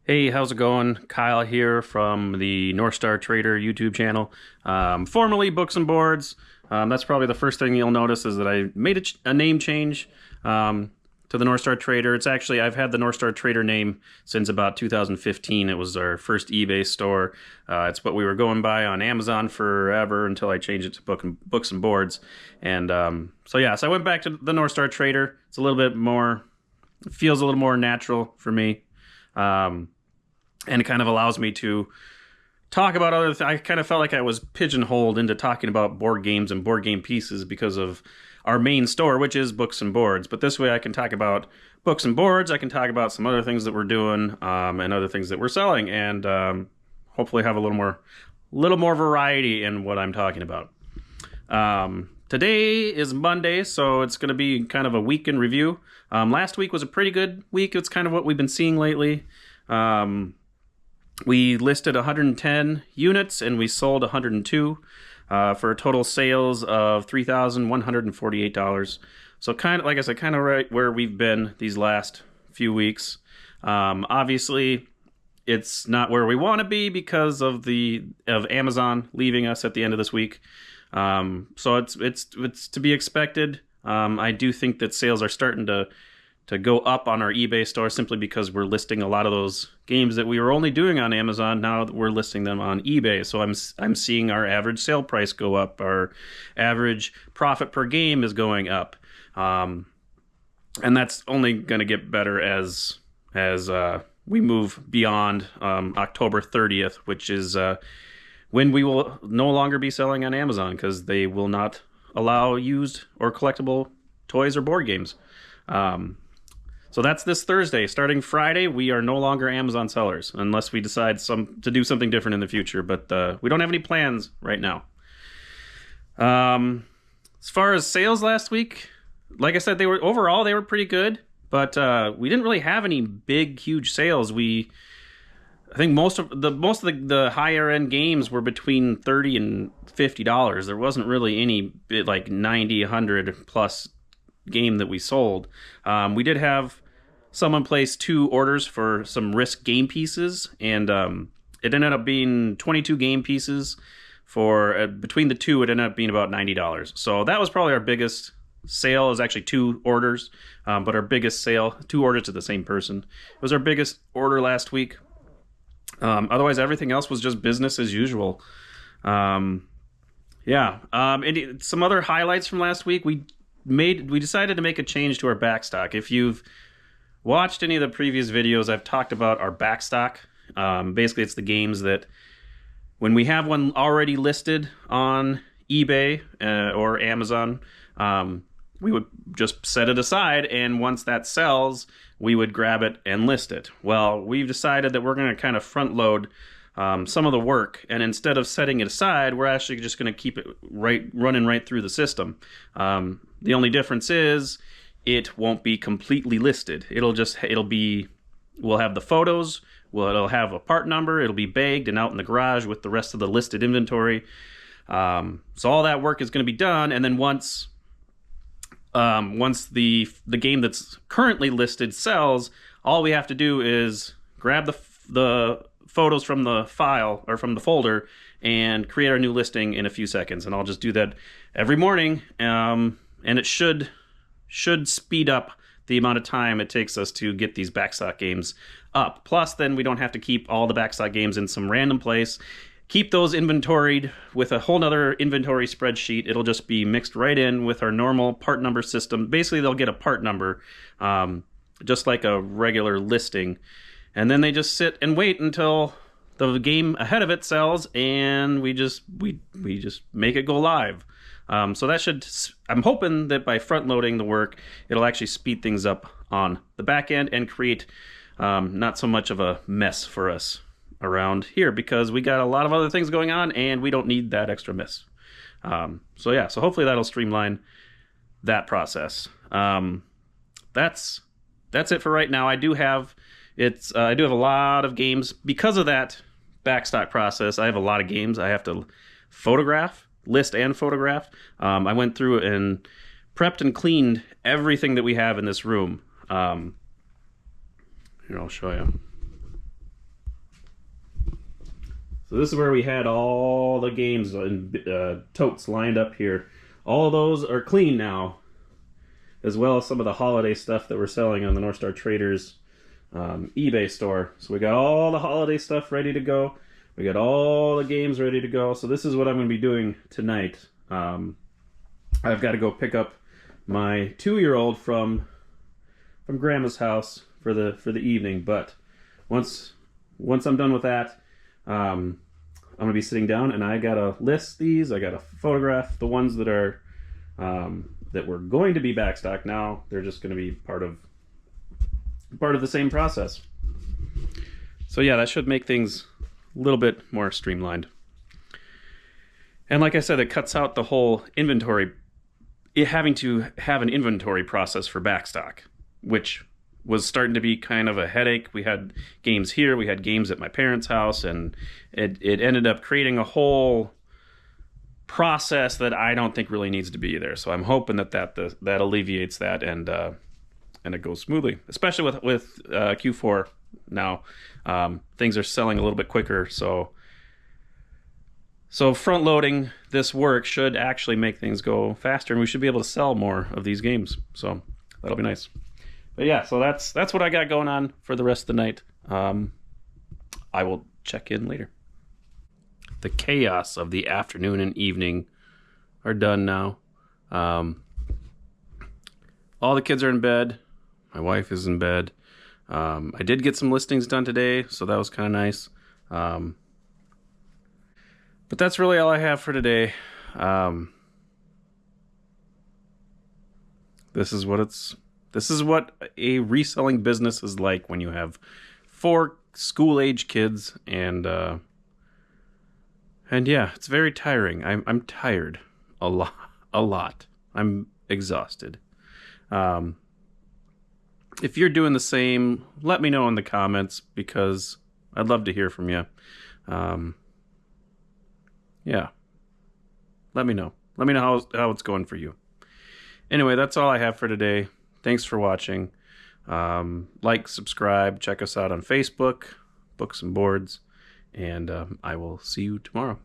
Hey, how's it going? Kyle here from the North Star Trader YouTube channel, formerly Books and Boards. That's probably the first thing you'll notice is that I made a name change to the North Star Trader. It's actually, I've had the North Star Trader name since about 2015. It was our first eBay store. It's what we were going by on Amazon forever until I changed it to Books and Boards. And so I went back to the North Star Trader. It's a little bit more, it feels a little more natural for me. And it kind of allows me to talk about other things. I kind of felt like I was pigeonholed into talking about board games and board game pieces because of our main store, which is Books and Boards. But this way I can talk about Books and Boards. I can talk about some other things that we're doing and other things that we're selling, and hopefully have a little more variety in what I'm talking about. Today is Monday, so it's going to be kind of a week in review. Last week was a pretty good week. It's kind of what we've been seeing lately. We listed 110 units and we sold 102 for total sales of $3,148. So kind of, like I said, kind of right where we've been these last few weeks. Obviously, it's not where we want to be because of Amazon leaving us at the end of this week. So it's to be expected. I do think that sales are starting to go up on our eBay store simply because we're listing a lot of those games that we were only doing on Amazon. Now that we're listing them on eBay. So I'm seeing our average sale price go up. Our average profit per game is going up. And that's only going to get better as we move beyond October 30th, which is when we will no longer be selling on Amazon because they will not allow used or collectible toys or board games. So that's this Thursday. Starting Friday, we are no longer Amazon sellers unless we decide to do something different in the future. But we don't have any plans right now. As far as sales last week, like I said, they were pretty good. But we didn't really have any big, huge sales. I think most of the higher end games were between $30 and $50. There wasn't really any like 90, 100 plus game that we sold. We did have someone place 2 orders for some Risk game pieces, and it ended up being 22 game pieces. For between the two, it ended up being about $90. So that was probably our biggest sale. It was actually 2 orders, but our biggest sale, 2 orders to the same person. It was our biggest order last week. Otherwise, everything else was just business as usual. And some other highlights from last week. We decided to make a change to our backstock. If you've watched any of the previous videos, I've talked about our backstock. Basically, it's the games that when we have one already listed on eBay or Amazon, we would just set it aside, and once that sells, we would grab it and list it. Well, we've decided that we're going to kind of front load some of the work, and instead of setting it aside, we're actually just going to keep it running right through the system. The only difference is it won't be completely listed. We'll have the photos, it'll have a part number, it'll be bagged and out in the garage with the rest of the listed inventory. So all that work is going to be done, and then once the game that's currently listed sells, all we have to do is grab the photos from the file or from the folder and create our new listing in a few seconds. And I'll just do that every morning, and it should speed up the amount of time it takes us to get these backstock games up. Plus, then we don't have to keep all the backstock games in some random place. Keep those inventoried with a whole nother inventory spreadsheet. It'll just be mixed right in with our normal part number system. Basically, they'll get a part number, just like a regular listing. And then they just sit and wait until the game ahead of it sells, and we just make it go live. So that I'm hoping that by front loading the work, it'll actually speed things up on the back end and create not so much of a mess for us around here, because we got a lot of other things going on and we don't need that extra mess. So hopefully that'll streamline that process. That's it for right now. I do have a lot of games because of that backstock process. I have a lot of games I have to list and photograph. I went through and prepped and cleaned everything that we have in this room. Here, I'll show you. So this is where we had all the games and totes lined up here. All of those are clean now, as well as some of the holiday stuff that we're selling on the North Star Traders eBay store. So we got all the holiday stuff ready to go. We got all the games ready to go. So this is what I'm going to be doing tonight. I've got to go pick up my 2-year-old from Grandma's house for the evening. But once I'm done with that, I'm going to be sitting down and I got to list these. I got to photograph the ones that are that were going to be backstock. Now they're just going to be part of the same process. So yeah, that should make things a little bit more streamlined. And like I said, it cuts out the whole inventory, having to have an inventory process for backstock, which was starting to be kind of a headache. We had games here, we had games at my parents' house, and it ended up creating a whole process that I don't think really needs to be there. So I'm hoping that alleviates that and it goes smoothly, especially with Q4 now. Things are selling a little bit quicker, so front loading this work should actually make things go faster, and we should be able to sell more of these games. So that'll be nice. But yeah, so that's what I got going on for the rest of the night. I will check in later. The chaos of the afternoon and evening are done now. All the kids are in bed. My wife is in bed. I did get some listings done today, so that was kind of nice. But that's really all I have for today. This is what a reselling business is like when you have 4 school-age kids, and yeah, it's very tiring. I'm tired a lot. I'm exhausted. If you're doing the same, let me know in the comments, because I'd love to hear from you. Yeah, let me know. Let me know how it's going for you. Anyway, that's all I have for today. Thanks for watching. Like, subscribe, check us out on Facebook, Books and Boards, and I will see you tomorrow.